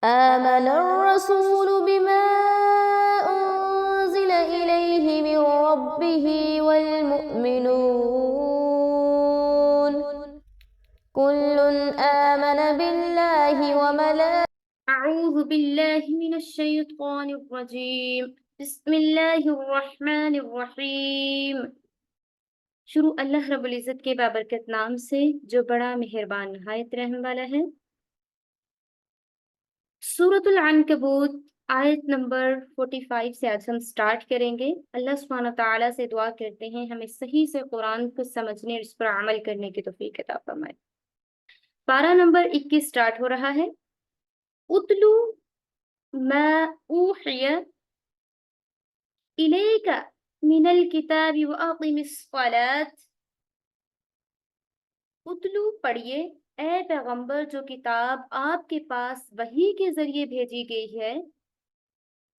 آمن الرسول بما أنزل إليه من ربه والمؤمنون كل آمن بالله وملائكته أعوذ بالله من الشيطان الرجيم بسم الله الرحمن الرحیم۔ شروع اللہ رب العزت کے بابرکت نام سے جو بڑا مہربان نہایت رحم والا ہے۔ سورۃ العنکبوت آیت نمبر 45 سے آج ہم سٹارٹ کریں گے۔ اللہ سبحانہ تعالیٰ سے دعا کرتے ہیں ہمیں صحیح سے قرآن کو سمجھنے اور اس پر عمل کرنے کی توفیق عطا فرمائے۔ پارہ نمبر 21 سٹارٹ ہو رہا ہے۔ اتلو ما اوحی الیک من الکتاب واقم الصلاۃ۔ اتلو پڑھیے اے پیغمبر جو کتاب آپ کے پاس وحی کے ذریعے بھیجی گئی ہے،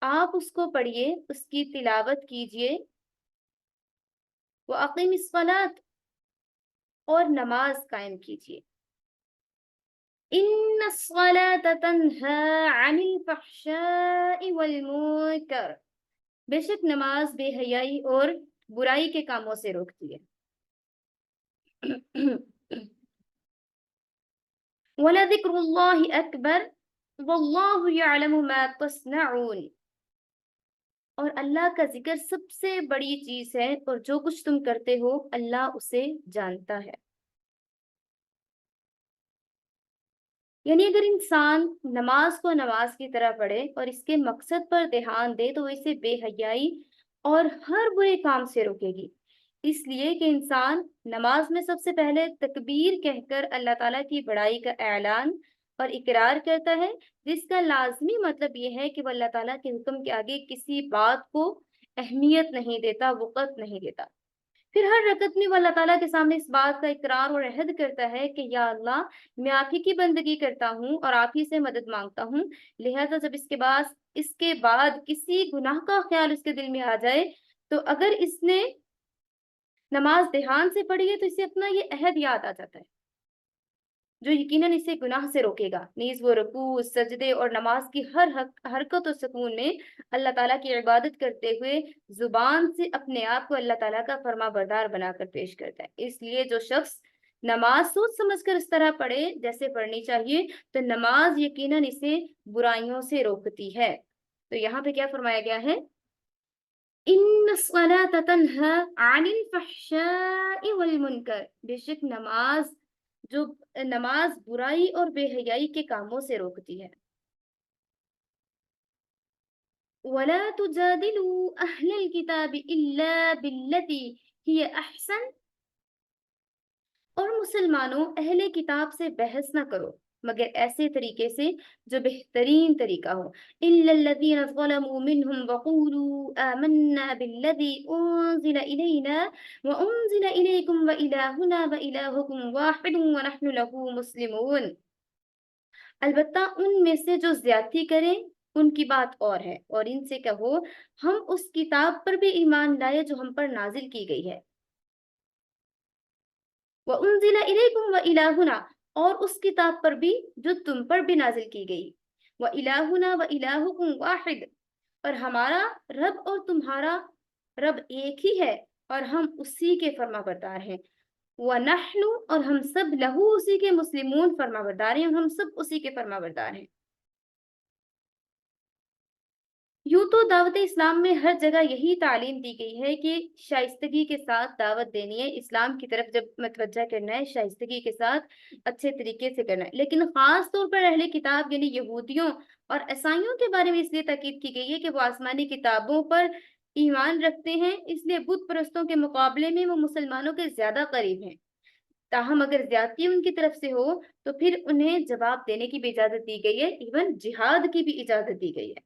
آپ اس کو پڑھیے، اس کی تلاوت کیجیے۔ واقم الصلاۃ اور نماز قائم کیجیے۔ ان الصلاۃ تنہی عن الفحشاء والمنکر، بے شک نماز بے حیائی اور برائی کے کاموں سے روکتی ہے۔ وَلَذِكْرُ اللَّهِ أَكْبَرُ وَاللَّهُ يَعْلَمُ مَا تَصْنَعُونَ، اور اللہ کا ذکر سب سے بڑی چیز ہے اور جو کچھ تم کرتے ہو اللہ اسے جانتا ہے۔ یعنی اگر انسان نماز کو نماز کی طرح پڑھے اور اس کے مقصد پر دھیان دے تو وہ اسے بے حیائی اور ہر برے کام سے روکے گی۔ اس لیے کہ انسان نماز میں سب سے پہلے تکبیر کہہ کر اللہ تعالیٰ کی بڑائی کا اعلان اور اقرار کرتا ہے، جس کا لازمی مطلب یہ ہے کہ وہ اللہ تعالیٰ کے حکم کے آگے کسی بات کو اہمیت نہیں دیتا، وقت نہیں دیتا۔ پھر ہر رکعت میں وہ اللہ تعالیٰ کے سامنے اس بات کا اقرار اور عہد کرتا ہے کہ یا اللہ میں آپ ہی کی بندگی کرتا ہوں اور آپ ہی سے مدد مانگتا ہوں، لہذا جب اس کے بعد کسی گناہ کا خیال اس کے دل میں آ جائے تو اگر اس نے نماز دھیان سے پڑھی ہے تو اسے اپنا یہ عہد یاد آ جاتا ہے جو یقیناً اسے گناہ سے روکے گا۔ نیز وہ رکوع، سجدے اور نماز کی ہر حرکت و سکون میں اللہ تعالیٰ کی عبادت کرتے ہوئے زبان سے اپنے آپ کو اللہ تعالیٰ کا فرما بردار بنا کر پیش کرتا ہے۔ اس لیے جو شخص نماز سوچ سمجھ کر اس طرح پڑھے جیسے پڑھنی چاہیے تو نماز یقیناً اسے برائیوں سے روکتی ہے۔ تو یہاں پہ کیا فرمایا گیا ہے؟ ان الصلاۃ تنہی عن الفحشاء والمنکر، بے شک نماز برائی اور بے حیائی کے کاموں سے روکتی ہے۔ وَلَا تُجَادِلُوا أَهْلَ الْكِتَابِ إِلَّا بِالَّتِي هِيَ أَحْسَنُ، اور مسلمانوں اہل کتاب سے بحث نہ کرو مگر ایسے طریقے سے جو بہترین طریقہ ہو۔ إِلَّا الَّذِينَ ظَلَمُوا مِنْهُمْ وَقُولُوا آمَنَّا بِالَّذِي أُنزِلَ إِلَيْنَا وَأُنزِلَ إِلَيْكُمْ وَإِلَٰهُنَا وَإِلَٰهُكُمْ وَاحِدٌ وَنَحْنُ لَهُ مُسْلِمُونَ، البتہ ان میں سے جو زیادتی کریں ان کی بات اور ہے، اور ان سے کہو ہم اس کتاب پر بھی ایمان لائے جو ہم پر نازل کی گئی ہے۔ وَأُنزِلَ إِلَيْكُمْ وَإِلَٰهُنَا، اور اس کتاب پر بھی جو تم پر بھی نازل کی گئی۔ وَإِلَٰهُنَا وَإِلَٰهُكُمْ وَاحِدٌ، اور ہمارا رب اور تمہارا رب ایک ہی ہے اور ہم اسی کے فرما بردار ہیں۔ وَنَحْنُ، اور ہم سب لہو اسی کے مسلمون فرما بردار ہیں، ہم سب اسی کے فرما بردار ہیں۔ یوں تو دعوت اسلام میں ہر جگہ یہی تعلیم دی گئی ہے کہ شائستگی کے ساتھ دعوت دینی ہے، اسلام کی طرف جب متوجہ کرنا ہے شائستگی کے ساتھ اچھے طریقے سے کرنا ہے، لیکن خاص طور پر اہل کتاب یعنی یہودیوں اور عیسائیوں کے بارے میں اس لیے تاکید کی گئی ہے کہ وہ آسمانی کتابوں پر ایمان رکھتے ہیں، اس لیے بت پرستوں کے مقابلے میں وہ مسلمانوں کے زیادہ قریب ہیں۔ تاہم اگر زیادتی ان کی طرف سے ہو تو پھر انہیں جواب دینے کی بھی اجازت دی گئی ہے، ایون جہاد کی بھی اجازت دی گئی ہے۔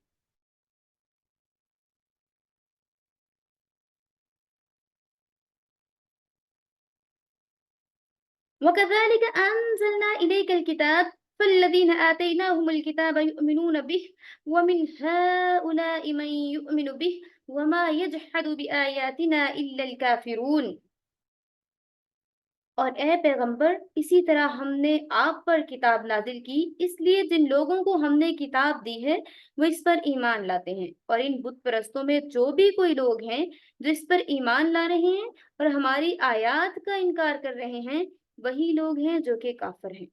وَكَذَلِكَ أَنزَلْنَا إِلَيْكَ الْكِتَابَ فَالَّذِينَ آتَيْنَاهُمُ الْكِتَابَ يُؤْمِنُونَ بِهِ وَمِنْ هَٰؤُلَاءِ مَن يُؤْمِنُ بِهِ وَمَا يَجْحَدُ بِآيَاتِنَا إِلَّا الْكَافِرُونَ۔ اور اے پیغمبر اسی طرح ہم نے آپ پر کتاب نازل کی، اس لیے جن لوگوں کو ہم نے کتاب دی ہے وہ اس پر ایمان لاتے ہیں، اور ان بت پرستوں میں جو بھی کوئی لوگ ہیں جو اس پر ایمان لا رہے ہیں اور ہماری آیات کا انکار کر رہے ہیں وہی لوگ ہیں جو کہ کافر ہیں۔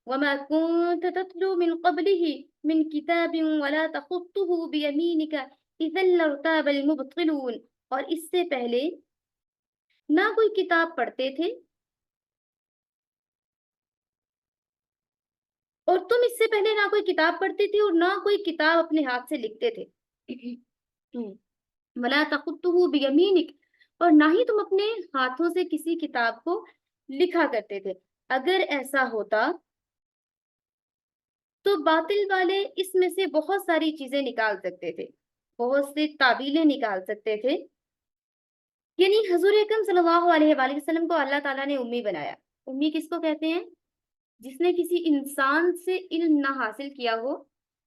وما كنت تتلو من قبله من كتاب ولا تخطه بيمينك إذا لارتاب المبطلون، اور اس سے پہلے نہ کوئی کتاب پڑھتے تھے اور تم اس سے پہلے نہ کوئی کتاب پڑھتے تھے اور نہ کوئی کتاب اپنے ہاتھ سے لکھتے تھے۔ ولا تخطه بيمينك، اور نہ ہی تم اپنے ہاتھوں سے کسی کتاب کو لکھا کرتے تھے۔ اگر ایسا ہوتا تو باطل والے اس میں سے بہت ساری چیزیں نکال سکتے تھے، بہت سے تعبیلیں نکال سکتے تھے۔ یعنی حضور اکرم صلی اللہ علیہ وآلہ وسلم کو اللہ تعالیٰ نے امی بنایا۔ امی کس کو کہتے ہیں؟ جس نے کسی انسان سے علم نہ حاصل کیا ہو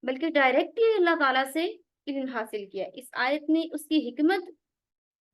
بلکہ ڈائریکٹلی اللہ تعالیٰ سے علم حاصل کیا۔ اس آیت میں اس کی حکمت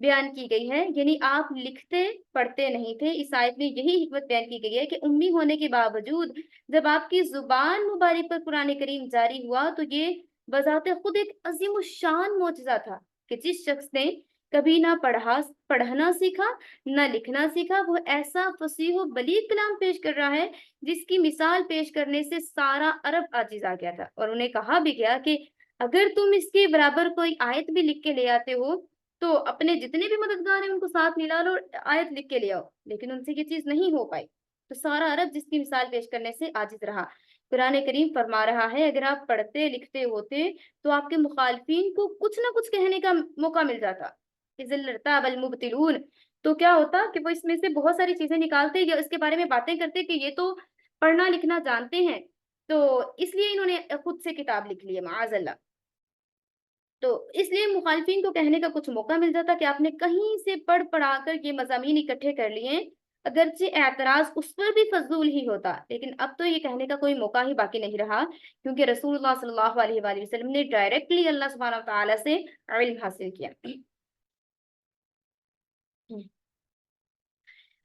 بیان کی گئی ہے، یعنی آپ لکھتے پڑھتے نہیں تھے۔ اس آیت میں یہی حکمت بیان کی گئی ہے کہ امی ہونے کے باوجود جب آپ کی زبان مبارک پر قرآن کریم جاری ہوا تو یہ بذات خود ایک عظیم الشان معجزہ تھا کہ جس شخص نے کبھی نہ پڑھنا سیکھا نہ لکھنا سیکھا، وہ ایسا فصیح و بلیغ کلام پیش کر رہا ہے جس کی مثال پیش کرنے سے سارا عرب عاجز آ گیا تھا۔ اور انہیں کہا بھی گیا کہ اگر تم اس کے برابر کوئی آیت بھی لکھ کے لے آتے ہو تو اپنے جتنے بھی مددگار ہیں ان کو ساتھ ملا لو اور آیت لکھ کے لے آؤ، لیکن ان سے یہ چیز نہیں ہو پائی۔ تو سارا عرب جس کی مثال پیش کرنے سے عاجز رہا۔ قرآن کریم فرما رہا ہے اگر آپ پڑھتے لکھتے ہوتے تو آپ کے مخالفین کو کچھ نہ کچھ کہنے کا موقع مل جاتا۔ اذا لارتاب المبطلون، تو کیا ہوتا کہ وہ اس میں سے بہت ساری چیزیں نکالتے یا اس کے بارے میں باتیں کرتے کہ یہ تو پڑھنا لکھنا جانتے ہیں، تو اس لیے انہوں نے خود سے کتاب لکھ لی ہے معاذ اللہ۔ تو اس لیے مخالفین کو کہنے کا کچھ موقع مل جاتا کہ آپ نے کہیں سے پڑھ پڑھا کر یہ مضامین اکٹھے کر لیے، اگرچہ اعتراض اس پر بھی فضول ہی ہوتا، لیکن اب تو یہ کہنے کا کوئی موقع ہی باقی نہیں رہا، کیونکہ رسول اللہ صلی اللہ علیہ وآلہ وسلم نے ڈائریکٹلی اللہ سبحانہ وتعالی سے علم حاصل کیا۔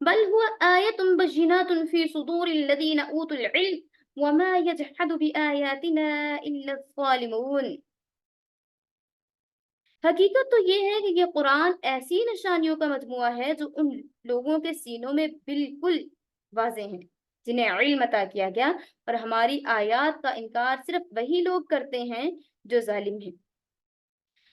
بل هو آیۃ بینات فی صدور الذین اوتوا العلم وما یجحد بآیاتنا الا الظالمون۔ حقیقت تو یہ ہے کہ یہ قرآن ایسی نشانیوں کا مجموعہ ہے جو ان لوگوں کے سینوں میں بالکل واضح ہیں جنہیں علم عطا کیا گیا، اور ہماری آیات کا انکار صرف وہی لوگ کرتے ہیں جو ظالم ہیں۔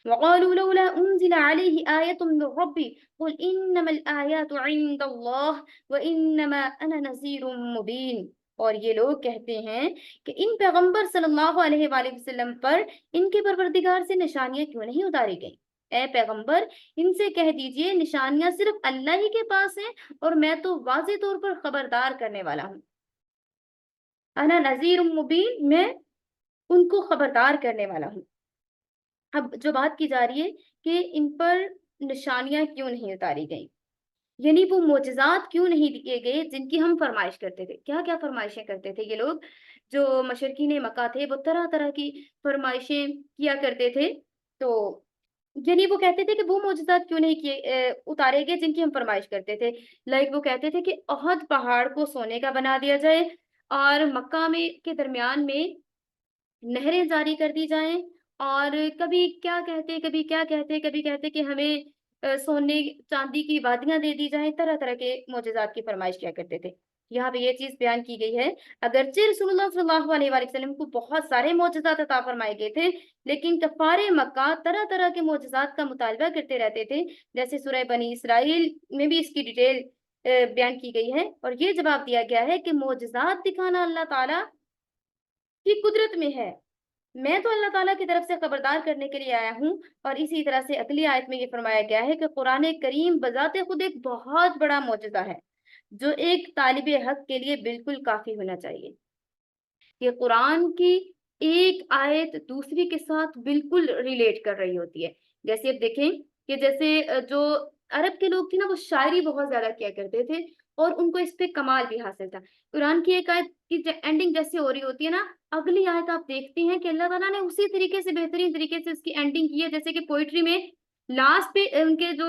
وقالوا لولا انزل عليه آية من ربي قل انما الآيات عند الله وانما انا نذير مبين، اور یہ لوگ کہتے ہیں کہ ان پیغمبر صلی اللہ علیہ وآلہ وسلم پر ان کے پروردگار سے نشانیاں کیوں نہیں اتاری گئیں؟ اے پیغمبر ان سے کہہ دیجئے نشانیاں صرف اللہ ہی کے پاس ہیں اور میں تو واضح طور پر خبردار کرنے والا ہوں۔ انا نذیر مبین، میں ان کو خبردار کرنے والا ہوں۔ اب جو بات کی جا رہی ہے کہ ان پر نشانیاں کیوں نہیں اتاری گئیں، یعنی وہ معجزات کیوں نہیں دیے گئے جن کی ہم فرمائش کرتے تھے۔ کیا کیا فرمائشیں کرتے تھے یہ لوگ جو مشرکین مکہ تھے؟ وہ طرح طرح کی فرمائشیں کیا کرتے تھے، تو یعنی وہ کہتے تھے کہ وہ معجزات کیوں نہیں اتارے گئے جن کی ہم فرمائش کرتے تھے۔ لائک وہ کہتے تھے کہ احد پہاڑ کو سونے کا بنا دیا جائے اور مکہ میں کے درمیان میں نہریں جاری کر دی جائیں، اور کبھی کیا کہتے کبھی کہتے کہ ہمیں سونے چاندی کی وادیاں دے دی جائیں، طرح طرح کے معجزات کی فرمائش کیا کرتے تھے۔ یہاں پہ یہ چیز بیان کی گئی ہے اگرچہ رسول اللہ صلی اللہ علیہ وآلہ وسلم کو بہت سارے معجزات عطا فرمائے گئے تھے، لیکن کفار مکہ طرح طرح کے معجزات کا مطالبہ کرتے رہتے تھے، جیسے سورہ بنی اسرائیل میں بھی اس کی ڈیٹیل بیان کی گئی ہے، اور یہ جواب دیا گیا ہے کہ معجزات دکھانا اللہ تعالیٰ کی قدرت میں ہے، میں تو اللہ تعالیٰ کی طرف سے خبردار کرنے کے لیے آیا ہوں۔ اور اسی طرح سے اگلی آیت میں یہ فرمایا گیا ہے کہ قرآن کریم بذات خود ایک بہت بڑا معجزہ ہے جو ایک طالب حق کے لیے بالکل کافی ہونا چاہیے۔ یہ قرآن کی ایک آیت دوسری کے ساتھ بالکل ریلیٹ کر رہی ہوتی ہے۔ جیسے اب دیکھیں کہ جیسے جو عرب کے لوگ تھے نا وہ شاعری بہت زیادہ کیا کرتے تھے اور ان کو اس پہ کمال بھی حاصل تھا۔ قرآن کی ایک آیت کی اینڈنگ جیسے ہو رہی ہوتی ہے نا، اگلی آیت آپ دیکھتے ہیں کہ اللہ تعالیٰ نے اسی طریقے سے بہترین طریقے سے اس کی اینڈنگ کی ہے، جیسے کہ پوئٹری میں لاسٹ پہ ان کے جو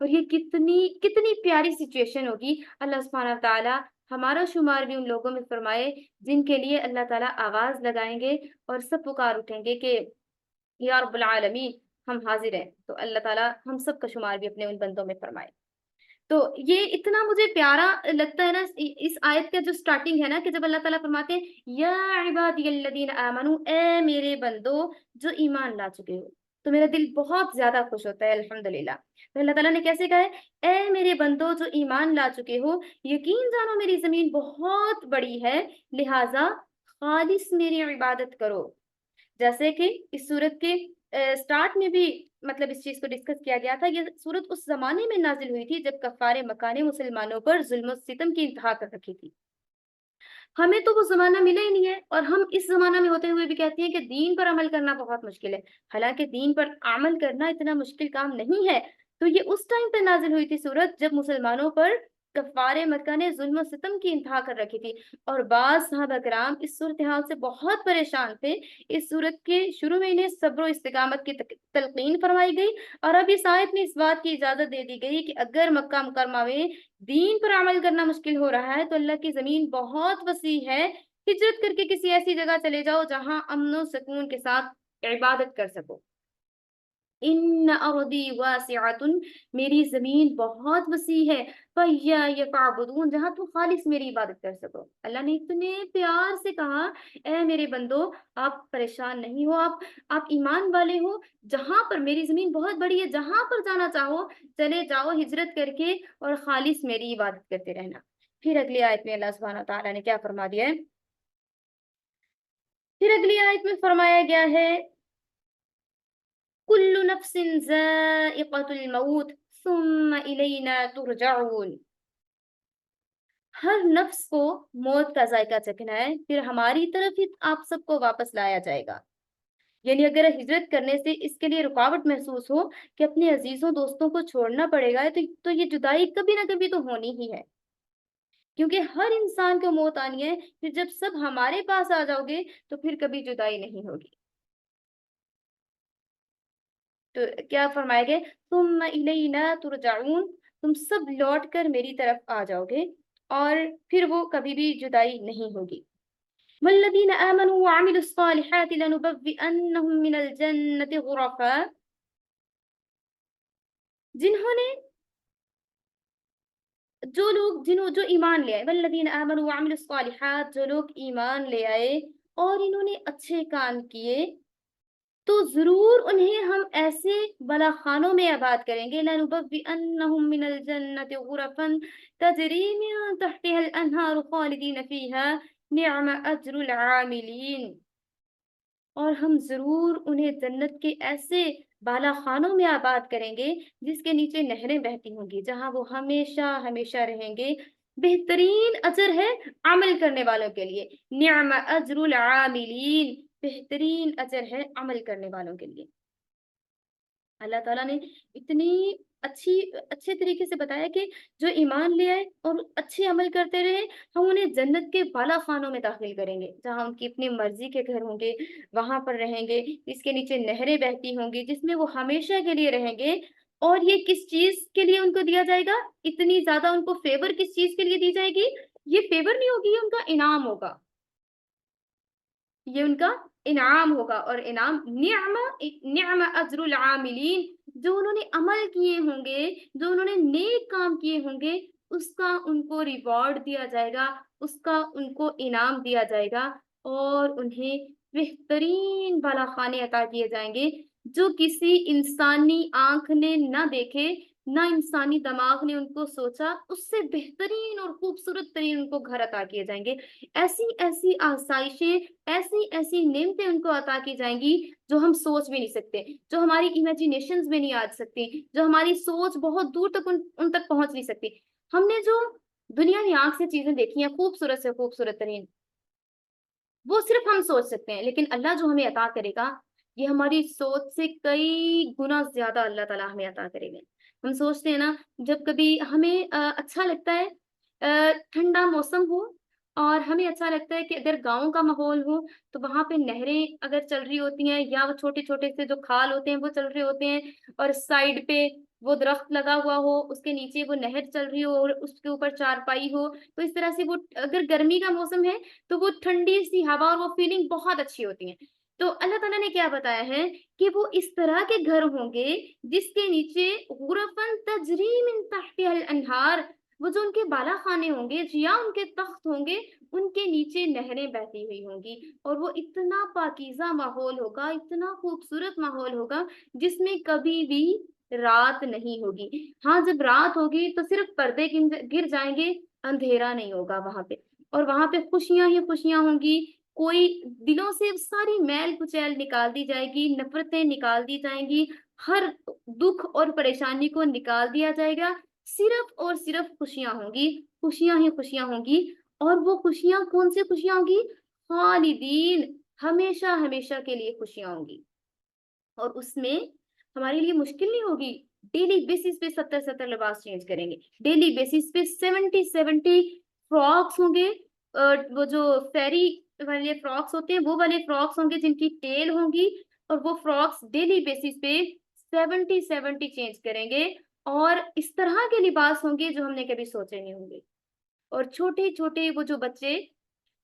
اور یہ کتنی کتنی پیاری سچویشن ہوگی. اللہ سبحانہ تعالیٰ ہمارا شمار بھی ان لوگوں میں فرمائے جن کے لیے اللہ تعالیٰ آواز لگائیں گے اور سب پکار اٹھیں گے کہ یا رب العالمین ہم حاضر ہیں. تو اللہ تعالیٰ ہم سب کا شمار بھی اپنے ان بندوں میں فرمائے. تو یہ اتنا مجھے پیارا لگتا ہے نا اس آیت کا جو سٹارٹنگ ہے نا کہ جب اللہ تعالیٰ فرماتے ہیں یا عبادی الذین آمنو، اے میرے بندو جو ایمان لا چکے ہو، تو میرا دل بہت زیادہ خوش ہوتا ہے الحمدللہ. تو اللہ تعالیٰ نے کیسے کہا ہے اے میرے بندو جو ایمان لا چکے ہو، یقین جانو میری زمین بہت بڑی ہے، لہٰذا خالص میری عبادت کرو. جیسے کہ اس صورت کے سٹارٹ میں بھی مطلب اس چیز کو ڈسکس کیا گیا تھا. یہ صورت اس زمانے میں نازل ہوئی تھی جب کفار مکہ نے مسلمانوں پر ظلم و ستم کی انتہا کر رکھی تھی. ہمیں تو وہ زمانہ ملا ہی نہیں ہے، اور ہم اس زمانہ میں ہوتے ہوئے بھی کہتے ہیں کہ دین پر عمل کرنا بہت مشکل ہے. حالانکہ دین پر عمل کرنا اتنا مشکل کام نہیں ہے. تو یہ اس ٹائم پہ نازل ہوئی تھی صورت جب مسلمانوں پر کفار مکہ نے ظلم و ستم کی انتہا کر رکھی تھی، اور بعض صحابہ کرام اس صورتحال سے بہت پریشان تھے. اس صورت کے شروع میں انہیں صبر و استقامت کی تلقین فرمائی گئی، اور اب اس آیت میں اس بات کی اجازت دے دی گئی کہ اگر مکہ مکرمہ میں دین پر عمل کرنا مشکل ہو رہا ہے تو اللہ کی زمین بہت وسیع ہے. ہجرت کر کے کسی ایسی جگہ چلے جاؤ جہاں امن و سکون کے ساتھ عبادت کر سکو. ان ارضی واسعۃ، میری زمین بہت وسیع ہے، فإیایا فاعبدون، جہاں تم خالص میری عبادت کر سکو. اللہ نے اتنے پیار سے کہا اے میرے بندو آپ پریشان نہیں ہو، آپ ایمان والے ہو، جہاں پر میری زمین بہت بڑی ہے، جہاں پر جانا چاہو چلے جاؤ ہجرت کر کے اور خالص میری عبادت کرتے رہنا. پھر اگلی آیت میں اللہ سبحانہ تعالیٰ نے کیا فرما دیا ہے؟ پھر اگلی آیت میں فرمایا گیا ہے کل نفس ذائقۃ الموت ثم الینا ترجعون. ہر نفس کو موت کا ذائقہ چکھنا ہے، پھر ہماری طرف ہی آپ سب کو واپس لایا جائے گا. یعنی اگر ہجرت کرنے سے اس کے لیے رکاوٹ محسوس ہو کہ اپنے عزیزوں دوستوں کو چھوڑنا پڑے گا، تو یہ جدائی کبھی نہ کبھی تو ہونی ہی ہے، کیونکہ ہر انسان کو موت آنی ہے. پھر جب سب ہمارے پاس آ جاؤ گے تو پھر کبھی جدائی نہیں ہوگی. تو کیا فرمائے گے ثم الینا ترجعون، تم سب لوٹ کر میری طرف آ جاؤ گے اور پھر وہ کبھی بھی جدائی نہیں ہوگی. والذین آمنوا وعملوا الصالحات لنبوئنہم من الجنۃ غرفا، جنہوں نے جو ایمان لے آئے، والذین آمنوا وعملوا الصالحات، جو لوگ ایمان لے آئے اور انہوں نے اچھے کام کیے، تو ضرور انہیں ہم ایسے بلا خانوں میں آباد کریں گے. لَنُبَوِّئَنَّهُم مِّنَ الْجَنَّةِ غُرَفًا تَجْرِي مِن تَحْتِهَا الْأَنْهَارُ خَالِدِينَ فِيهَا نِعْمَ أَجْرُ الْعَامِلِينَ. اور ہم ضرور انہیں جنت کے ایسے بالا خانوں میں آباد کریں گے جس کے نیچے نہریں بہتی ہوں گی، جہاں وہ ہمیشہ ہمیشہ رہیں گے. بہترین اجر ہے عمل کرنے والوں کے لیے. نعم اجر العاملین، بہترین اجر ہے عمل کرنے والوں کے لیے. اللہ تعالیٰ نے اتنی اچھے طریقے سے بتایا کہ جو ایمان لے آئے اور اچھے عمل کرتے رہے، ہم انہیں جنت کے بالا خانوں میں داخل کریں گے، جہاں ان کی اپنی مرضی کے گھر ہوں گے، وہاں پر رہیں گے، اس کے نیچے نہریں بہتی ہوں گی جس میں وہ ہمیشہ کے لیے رہیں گے. اور یہ کس چیز کے لیے ان کو دیا جائے گا؟ اتنی زیادہ ان کو فیور کس چیز کے لیے دی جائے گی؟ یہ فیور نہیں ہوگی، یہ ان کا انعام ہوگا، یہ ان کا انعام ہوگا. اور انعام نعم اجر العاملین، جو انہوں نے عمل کیے ہوں گے، جو انہوں نے نیک کام کیے ہوں گے، اس کا ان کو ریوارڈ دیا جائے گا، اس کا ان کو انعام دیا جائے گا، اور انہیں بہترین بالا خانے عطا کیے جائیں گے جو کسی انسانی آنکھ نے نہ دیکھے، نہ انسانی دماغ نے ان کو سوچا. اس سے بہترین اور خوبصورت ترین ان کو گھر عطا کیے جائیں گے. ایسی ایسی آسائشیں، ایسی ایسی نعمتیں ان کو عطا کی جائیں گی جو ہم سوچ بھی نہیں سکتے، جو ہماری امیجینیشنز میں نہیں آ سکتی، جو ہماری سوچ بہت دور تک ان تک پہنچ نہیں سکتی. ہم نے جو دنیا میں آنکھ سے چیزیں دیکھی ہیں خوبصورت سے خوبصورت ترین، وہ صرف ہم سوچ سکتے ہیں، لیکن اللہ جو ہمیں عطا کرے گا یہ ہماری سوچ سے کئی گنا زیادہ اللہ تعالیٰ ہمیں عطا کرے گا. ہم سوچتے ہیں نا، جب کبھی ہمیں اچھا لگتا ہے ٹھنڈا موسم ہو اور ہمیں اچھا لگتا ہے کہ اگر گاؤں کا ماحول ہو تو وہاں پہ نہریں اگر چل رہی ہوتی ہیں یا وہ چھوٹے چھوٹے سے جو کھال ہوتے ہیں وہ چل رہے ہوتے ہیں، اور سائڈ پہ وہ درخت لگا ہوا ہو، اس کے نیچے وہ نہر چل رہی ہو اور اس کے اوپر چارپائی ہو، تو اس طرح سے وہ اگر گرمی کا موسم ہے تو وہ ٹھنڈی سی ہوا اور وہ فیلنگ بہت اچھی ہوتی ہے۔ تو اللہ تعالیٰ نے کیا بتایا ہے کہ وہ اس طرح کے گھر ہوں گے جس کے نیچے غرفن تجری من تحتها الانہار، وہ جو ان کے بالا خانے ہوں گے یا ان کے تخت ہوں گے، ان کے نیچے نہریں بہتی ہوئی ہوں گی، اور وہ اتنا پاکیزہ ماحول ہوگا، اتنا خوبصورت ماحول ہوگا جس میں کبھی بھی رات نہیں ہوگی۔ ہاں جب رات ہوگی تو صرف پردے گر جائیں گے، اندھیرا نہیں ہوگا وہاں پہ، اور وہاں پہ خوشیاں ہی خوشیاں ہوں گی۔ کوئی دلوں سے ساری میل کچیل نکال دی جائے گی، نفرتیں نکال دی جائیں گی، ہر دکھ اور پریشانی کو نکال دیا جائے گا، صرف اور صرف خوشیاں ہوں گی، خوشیاں ہی خوشیاں ہوں گی۔ اور وہ خوشیاں کون سی خوشیاں ہوں گی؟ خالدین، ہمیشہ ہمیشہ کے لیے خوشیاں ہوں گی، اور اس میں ہمارے لیے مشکل نہیں ہوگی۔ ڈیلی بیسس پہ 70 لباس چینج کریں گے، ڈیلی بیسس پہ 70 فراکس ہوں گے، وہ جو فیری والے فراکس ہوتے ہیں وہ والے فراکس ہوں گے جن کی ٹیل ہوں گی، اور وہ فراکس ڈیلی بیسس پہ 70 چینج کریں گے، اور اس طرح کے لباس ہوں گے جو ہم نے کبھی سوچے نہیں ہوں گے۔ اور چھوٹے چھوٹے وہ جو بچے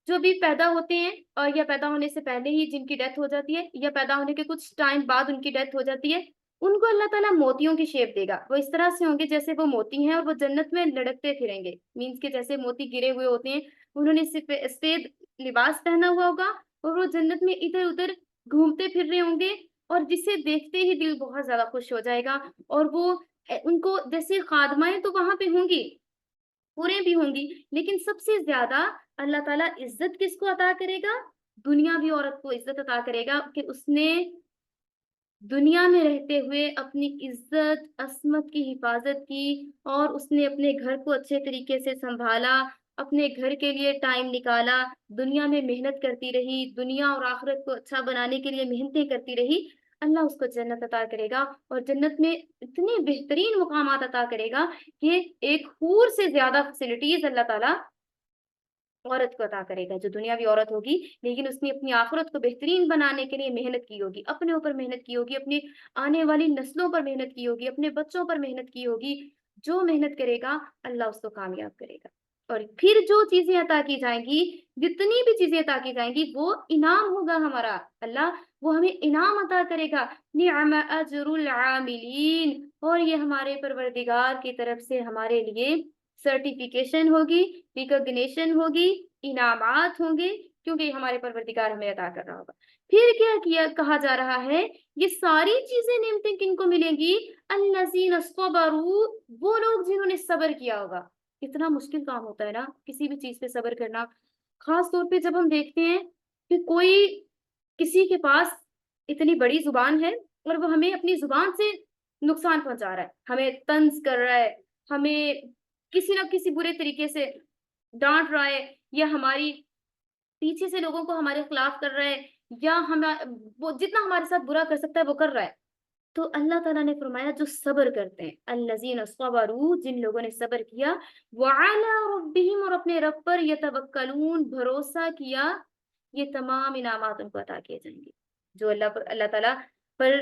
جو بھی پیدا ہوتے ہیں، اور یا پیدا ہونے سے پہلے ہی جن کی ڈیتھ ہو جاتی ہے، یا پیدا ہونے کے کچھ ٹائم بعد ان کی ڈیتھ ہو جاتی ہے، ان کو اللہ تعالیٰ موتیوں کی شیپ دے گا، وہ اس طرح سے ہوں گے جیسے وہ موتی ہیں، اور وہ جنت میں لڑکتے پھریں گے، مینس کے جیسے موتی گرے ہوئے ہوتے ہیں، انہوں نے سفید لباس پہنا ہوا ہوگا، اور وہ جنت میں ادھر ادھر گھومتے پھر رہے ہوں گے، اور جسے دیکھتے ہی دل بہت زیادہ خوش ہو جائے گا۔ اور وہ ان کو جیسے خادمائیں تو وہاں پہ ہوں گی، حوریں بھی ہوں گی، لیکن سب سے زیادہ اللہ تعالیٰ عزت کس کو عطا کرے گا؟ دنیاوی عورت کو عزت عطا کرے گا کہ اس نے دنیا میں رہتے ہوئے اپنی عزت عصمت کی حفاظت کی، اور اس نے اپنے گھر کو اچھے طریقے سے سنبھالا، اپنے گھر کے لیے ٹائم نکالا، دنیا میں محنت کرتی رہی، دنیا اور آخرت کو اچھا بنانے کے لیے محنتیں کرتی رہی۔ اللہ اس کو جنت عطا کرے گا، اور جنت میں اتنے بہترین مقامات عطا کرے گا کہ ایک حور سے زیادہ فیسلٹیز اللہ تعالیٰ عورت کو عطا کرے گا، جو دنیاوی عورت ہوگی لیکن اس نے اپنی آخرت کو بہترین بنانے کے لیے محنت کی ہوگی، اپنے اوپر محنت کی ہوگی، اپنی آنے والی نسلوں پر محنت کی ہوگی، اپنے بچوں پر محنت کی ہوگی۔ جو محنت کرے گا اللہ اس کو کامیاب کرے گا، اور پھر جو چیزیں عطا کی جائیں گی، جتنی بھی چیزیں عطا کی جائیں گی، وہ انعام ہوگا ہمارا، اللہ وہ ہمیں انعام عطا کرے گا۔ نعم اجر العاملین، اور یہ ہمارے پروردگار کی طرف سے ہمارے لیے سرٹیفیکیشن ہوگی، ریکگنیشن ہوگی، انعامات ہوں گے، کیونکہ یہ ہمارے پروردگار ہمیں عطا کر رہا ہوگا۔ پھر کیا کہا جا رہا ہے؟ یہ ساری چیزیں نعمتیں کن کو ملیں گی؟ الذین صبروا، وہ لوگ جنہوں نے صبر کیا ہوگا۔ اتنا مشکل کام ہوتا ہے نا کسی بھی چیز پہ صبر کرنا، خاص طور پہ جب ہم دیکھتے ہیں کہ کوئی کسی کے پاس اتنی بڑی زبان ہے اور وہ ہمیں اپنی زبان سے نقصان پہنچا رہا ہے، ہمیں طنز کر رہا ہے، ہمیں کسی نہ کسی برے طریقے سے ڈانٹ رہا ہے، یا ہماری پیچھے سے لوگوں کو ہمارے خلاف کر رہا ہے، یا وہ جتنا ہمارے ساتھ برا کر سکتا ہے وہ کر رہا ہے، تو اللہ تعالیٰ نے فرمایا جو صبر کرتے ہیں، الذین صبروا، جن لوگوں نے صبر کیا، وعلی ربہم، اور اپنے رب پر یتوکلون، بھروسہ کیا، یہ تمام انعامات ان کو عطا کیے جائیں گے۔ جو اللہ تعالیٰ پر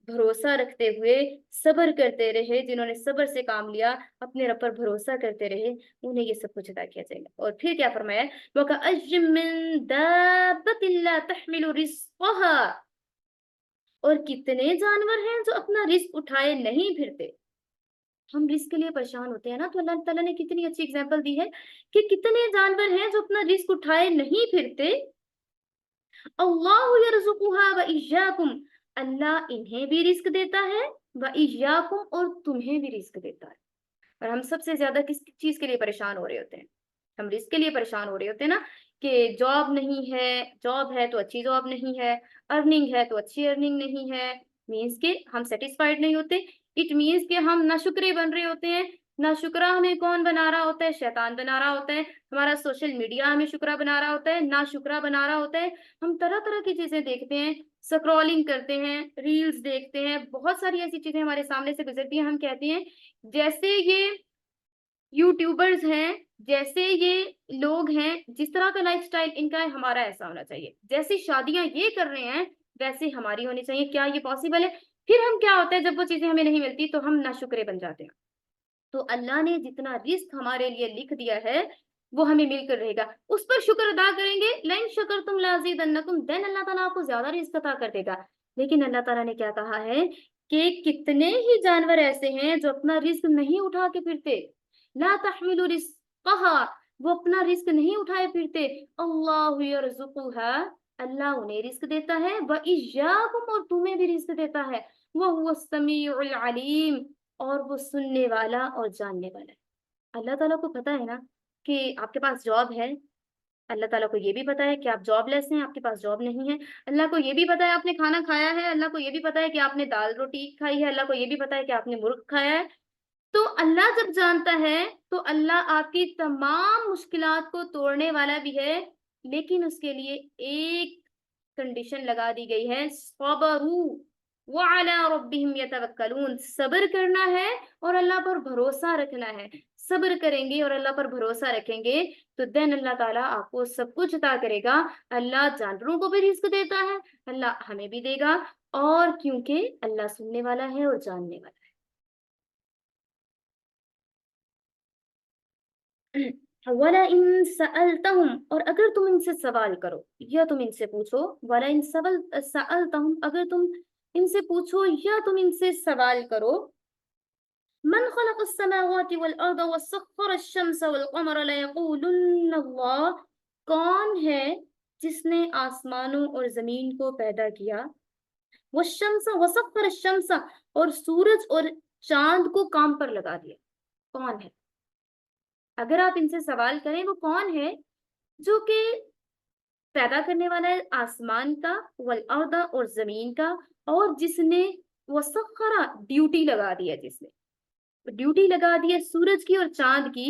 بھروسہ رکھتے ہوئے صبر کرتے رہے، جنہوں نے صبر سے کام لیا، اپنے رب پر بھروسہ کرتے رہے، انہیں یہ سب کچھ عطا کیا جائے گا۔ اور پھر کیا فرمایا؟ وَكَأَيٍّ مِّن دَابَّةٍ لَّا تَحْمِلُ رِزْقَهَا، اور کتنے جانور ہیں جو اپنا رزق اٹھائے نہیں پھرتے۔ ہم رزق کے لیے پریشان ہوتے ہیں نا، تو اللہ تعالیٰ نے کتنی اچھی اگزامپل دی ہے کہ کتنے جانور ہیں جو اپنا رزق اٹھائے نہیں پھرتے۔ اللہ یرزقها وإیاکم، اللہ انہیں بھی رزق دیتا ہے، وإیاکم، اور تمہیں بھی رزق دیتا ہے۔ اور ہم سب سے زیادہ کس چیز کے لیے پریشان ہو رہے ہوتے ہیں؟ ہم رزق کے لیے پریشان ہو رہے ہوتے ہیں نا، کہ جاب نہیں ہے، جاب ہے تو اچھی جاب نہیں ہے، ارننگ ہے تو اچھی ارننگ نہیں ہے، مینس کہ ہم سیٹسفائیڈ نہیں ہوتے، اٹ مینس کہ ہم ناشکرے بن رہے ہوتے ہیں۔ ناشکرا ہمیں کون بنا رہا ہوتا ہے؟ شیطان بنا رہا ہوتا ہے، ہمارا سوشل میڈیا ہمیں شکرا بنا رہا ہوتا ہے، ناشکرا بنا رہا ہوتا ہے۔ ہم طرح طرح کی چیزیں دیکھتے ہیں، سکرولنگ کرتے ہیں، ریلز دیکھتے ہیں، بہت ساری ایسی چیزیں ہمارے سامنے سے گزرتی ہیں، ہم کہتے ہیں جیسے یہ یوٹیوبرز ہیں، جیسے یہ لوگ ہیں، جس طرح کا لائف سٹائل ان کا ہے، ہمارا ایسا ہونا چاہیے، جیسی شادیاں یہ کر رہے ہیں ویسے ہماری ہونی چاہیے۔ کیا یہ پاسبل ہے؟ پھر ہم کیا ہوتا ہے جب وہ چیزیں ہمیں نہیں ملتی تو ہم ناشکرے بن جاتے ہیں. تو اللہ نے جتنا رزق ہمارے لیے لکھ دیا ہے وہ ہمیں مل کر رہے گا, اس پر شکر ادا کریں گے. لئن شکرتم لازیدنکم, دین اللہ تعالیٰ آپ کو زیادہ رزق عطا کر دے گا. لیکن اللہ تعالیٰ نے کیا کہا ہے کہ کتنے ہی جانور ایسے ہیں جو اپنا رزق نہیں اٹھا کے پھرتے. لا تحمل رزقها, وہ اپنا رزق نہیں اٹھائے پھرتے. اللہ یرزقها, اللہ انہیں رزق دیتا ہے. وَإِيَّاكُمْ, اور تمہیں بھی رزق دیتا ہے. وَهُوَ السَّمِيعُ الْعَلِيمُ, اور وہ سننے والا اور جاننے والا ہے. اللہ تعالیٰ کو پتا ہے نا کہ آپ کے پاس جاب ہے. اللہ تعالیٰ کو یہ بھی پتا ہے کہ آپ جاب لیس ہیں, آپ کے پاس جاب نہیں ہے. اللہ کو یہ بھی پتا ہے آپ نے کھانا کھایا ہے. اللہ کو یہ بھی پتا ہے کہ آپ نے دال روٹی کھائی ہے. اللہ کو یہ بھی پتا ہے کہ آپ نے مرغ کھایا ہے. تو اللہ جب جانتا ہے تو اللہ آپ کی تمام مشکلات کو توڑنے والا بھی ہے. لیکن اس کے لیے ایک کنڈیشن لگا دی گئی ہے, صبروا وعلی ربہم یتوکلون, صبر کرنا ہے اور اللہ پر بھروسہ رکھنا ہے. صبر کریں گے اور اللہ پر بھروسہ رکھیں گے تو دین اللہ تعالیٰ آپ کو سب کچھ عطا کرے گا. اللہ جانوروں کو بھی رزق دیتا ہے, اللہ ہمیں بھی دے گا, اور کیونکہ اللہ سننے والا ہے اور جاننے والا ہے. وَلَئِن سَأَلْتَهُمْ, اور اگر تم ان سے سوال کرو یا تم ان سے پوچھو. وَلَئِن سَأَلْتَهُمْ, اگر تم ان سے پوچھو یا تم ان سے سوال کرو. من خلق السماوات والارض وسخر الشمس والقمر ليقولن اللہ, کون ہے جس نے آسمانوں اور زمین کو پیدا کیا. والشمس وسخر الشمس, اور سورج اور چاند کو کام پر لگا دیا. کون ہے؟ اگر آپ ان سے سوال کریں وہ کون ہے جو کہ پیدا کرنے والا ہے آسمان کا, والارض, اور زمین کا, اور جس نے وسخر, ڈیوٹی لگا دیا, جس نے ڈیوٹی لگا دی ہے سورج کی اور چاند کی.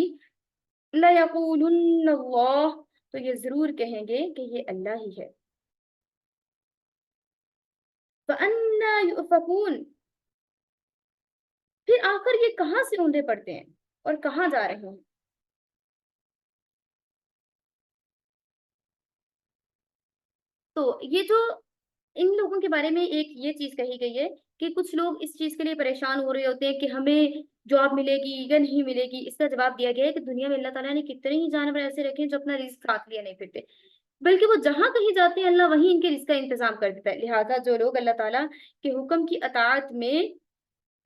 لَيَقُولُنَّ اللَّهُ, تو یہ ضرور کہیں گے کہ یہ اللہ ہی ہے. فَأَنَّى يُؤْفَكُونَ, پھر آخر یہ کہاں سے اوندے پڑتے ہیں اور کہاں جا رہے ہیں. تو یہ جو ان لوگوں کے بارے میں ایک یہ چیز کہی گئی ہے کہ کچھ لوگ اس چیز کے لیے پریشان ہو رہے ہوتے ہیں کہ ہمیں جاب ملے گی یا نہیں ملے گی. اس کا جواب دیا گیا ہے کہ دنیا میں اللہ تعالیٰ نے کتنے ہی جانور ایسے رکھے ہیں جو اپنا رزق ساتھ لیے نہیں پھرتے, بلکہ وہ جہاں کہیں جاتے ہیں اللہ وہیں ان کے رزق کا انتظام کر دیتا ہے. لہٰذا جو لوگ اللہ تعالیٰ کے حکم کی اطاعت میں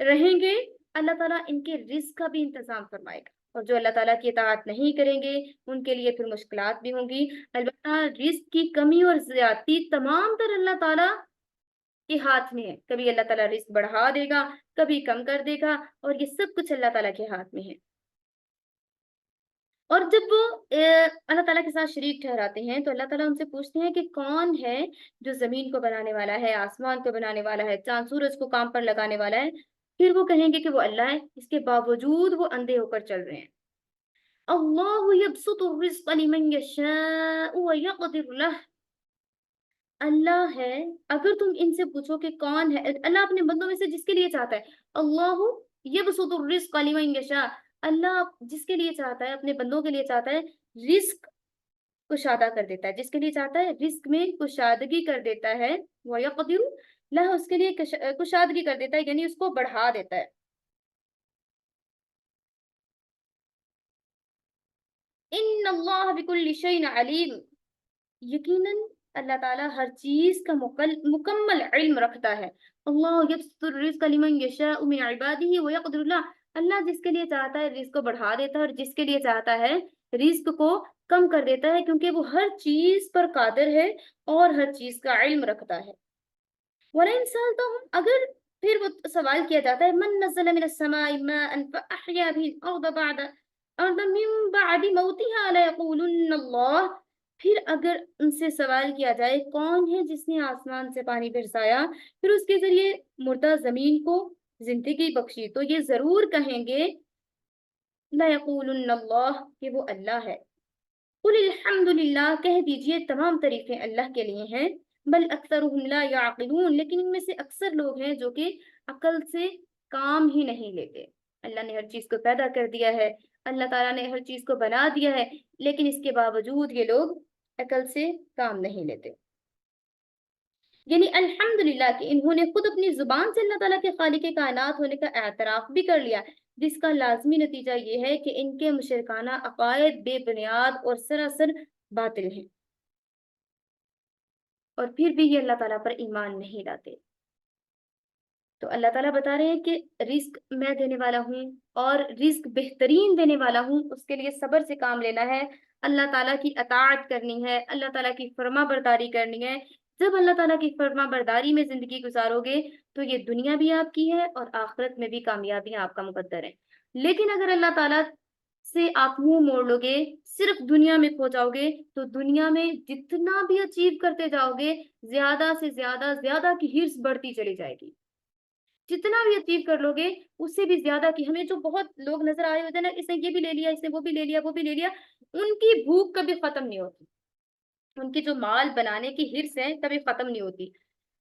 رہیں گے اللہ تعالیٰ ان کے رزق کا بھی انتظام فرمائے گا, اور جو اللہ تعالیٰ کی اطاعت نہیں کریں گے ان کے لیے پھر مشکلات بھی ہوں گی. البتہ رزق کی کمی اور زیادتی تمام تر اللہ تعالیٰ کے ہاتھ میں ہے. کبھی اللہ تعالیٰ رزق بڑھا دے گا, کبھی کم کر دے گا, اور یہ سب کچھ اللہ تعالیٰ کے ہاتھ میں ہے. اور جب وہ اللہ تعالیٰ کے ساتھ شریک ٹھہراتے ہیں تو اللہ تعالیٰ ان سے پوچھتے ہیں کہ کون ہے جو زمین کو بنانے والا ہے, آسمان کو بنانے والا ہے, چاند سورج کو کام پر لگانے والا ہے. پھر وہ کہیں گے کہ وہ اللہ ہے. اس کے باوجود وہ اندھے ہو کر چل رہے ہیں. اللہ یبسط الرزق لمن یشاء ویقدر لہ, اللہ ہے. اگر تم ان سے پوچھو کہ کون ہے, اللہ اپنے بندوں میں سے جس کے لیے چاہتا ہے. اللہ یبسط الرزق لمن یشاء, اللہ جس کے لیے چاہتا ہے, اپنے بندوں کے لیے چاہتا ہے, رزق کشادہ کر دیتا ہے. جس کے لیے چاہتا ہے رزق میں کشادگی کر دیتا ہے. وَيَقْدِرُ لَهُ, اس کے لیے کشادگی کر دیتا ہے, یعنی اس کو بڑھا دیتا ہے. ان اللہ بكل شيء علیم, یقیناً اللہ تعالیٰ ہر چیز کا مکمل علم رکھتا ہے. اللہ یبسط الرزق لمن یشاء من عباده ويقدر له, اللہ جس کے لیے چاہتا ہے رزق کو بڑھا دیتا ہے, اور جس کے لیے چاہتا ہے رزق کو کم کر دیتا ہے, کیونکہ وہ ہر چیز پر قادر ہے اور ہر چیز کا علم رکھتا ہے. وَلَئِن سَأَلْتَهُمْ, اگر پھر وہ سوال کیا جاتا ہے, من نزل من السماء ماء فأحيا به الأرض من بعد موتها ليقولن اللہ, پھر اگر ان سے سوال کیا جائے کون ہے جس نے آسمان سے پانی برسایا پھر اس کے ذریعے مردہ زمین کو زندگی بخشی, تو یہ ضرور کہیں گے لَيَقُولُنَّ اللَّهُ, کہ وہ اللہ ہے. قُلِ الْحَمْدُ لِلَّهِ, کہہ دیجئے تمام تعریفیں اللہ کے لیے ہیں. بل اکثرهم لا يعقلون, لیکن ان میں سے اکثر لوگ ہیں جو کہ عقل سے کام ہی نہیں لیتے. اللہ نے ہر چیز کو پیدا کر دیا ہے, اللہ تعالیٰ نے ہر چیز کو بنا دیا ہے, لیکن اس کے باوجود یہ لوگ عقل سے کام نہیں لیتے. یعنی الحمدللہ کہ انہوں نے خود اپنی زبان سے اللہ تعالیٰ کے خالق کائنات ہونے کا اعتراف بھی کر لیا، جس کا لازمی نتیجہ یہ ہے کہ ان کے مشرکانہ عقائد بے بنیاد اور سراسر باطل ہیں، اور پھر بھی یہ اللہ تعالیٰ پر ایمان نہیں لاتے۔ تو اللہ تعالیٰ بتا رہے ہیں کہ رزق میں دینے والا ہوں، اور رزق بہترین دینے والا ہوں، اس کے لیے صبر سے کام لینا ہے، اللہ تعالیٰ کی اطاعت کرنی ہے، اللہ تعالیٰ کی فرما برداری کرنی ہے۔ جب اللہ تعالیٰ کی فرما برداری میں زندگی گزارو گے تو یہ دنیا بھی آپ کی ہے اور آخرت میں بھی کامیابیاں آپ کا مقدر ہے۔ لیکن اگر اللہ تعالیٰ سے آپ منہ موڑ لو گے، صرف دنیا میں کھو جاؤ گے، تو دنیا میں جتنا بھی اچیو کرتے جاؤ گے، زیادہ سے زیادہ کی ہرس بڑھتی چلی جائے گی۔ جتنا بھی اچیو کر لو گے اس سے بھی زیادہ کی، ہمیں جو بہت لوگ نظر آئے ہوتے ہیں نا، اس نے یہ بھی لے لیا، اس نے وہ بھی لے لیا، وہ بھی لے لیا، ان کی بھوک کبھی ختم نہیں ہوتی، ان کی جو مال بنانے کی ہرس ہے کبھی ختم نہیں ہوتی،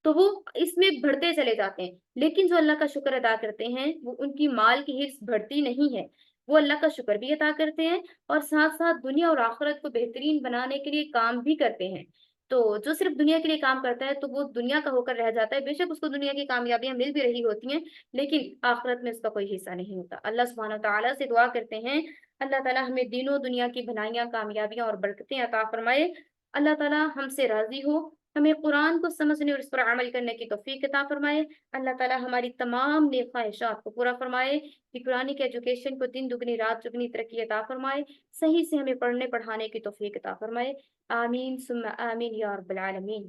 تو وہ اس میں بڑھتے چلے جاتے ہیں۔ لیکن جو اللہ کا شکر ادا کرتے ہیں، وہ ان کی مال کی ہرس بڑھتی نہیں ہے، وہ اللہ کا شکر بھی ادا کرتے ہیں اور ساتھ ساتھ دنیا اور آخرت کو بہترین بنانے کے لیے کام بھی کرتے ہیں۔ تو جو صرف دنیا کے لیے کام کرتا ہے تو وہ دنیا کا ہو کر رہ جاتا ہے، بے شک اس کو دنیا کی کامیابیاں مل بھی رہی ہوتی ہیں، لیکن آخرت میں اس کا کوئی حصہ نہیں ہوتا۔ اللہ سبحانہ وتعالیٰ سے دعا کرتے ہیں اللہ تعالیٰ ہمیں دین و دنیا کی بھلائیاں، کامیابیاں اور برکتیں عطا فرمائے۔ اللہ تعالیٰ ہم سے راضی ہو، ہمیں قرآن کو سمجھنے اور اس پر عمل کرنے کی توفیق عطا فرمائے۔ اللہ تعالیٰ ہماری تمام نیک خواہشات کو پورا فرمائے، کہ قرآن کی ایجوکیشن کو دن دگنی رات چگنی ترقی عطا فرمائے، صحیح سے ہمیں پڑھنے پڑھانے کی توفیق عطا فرمائے۔ آمین ثم آمین یا رب العالمین۔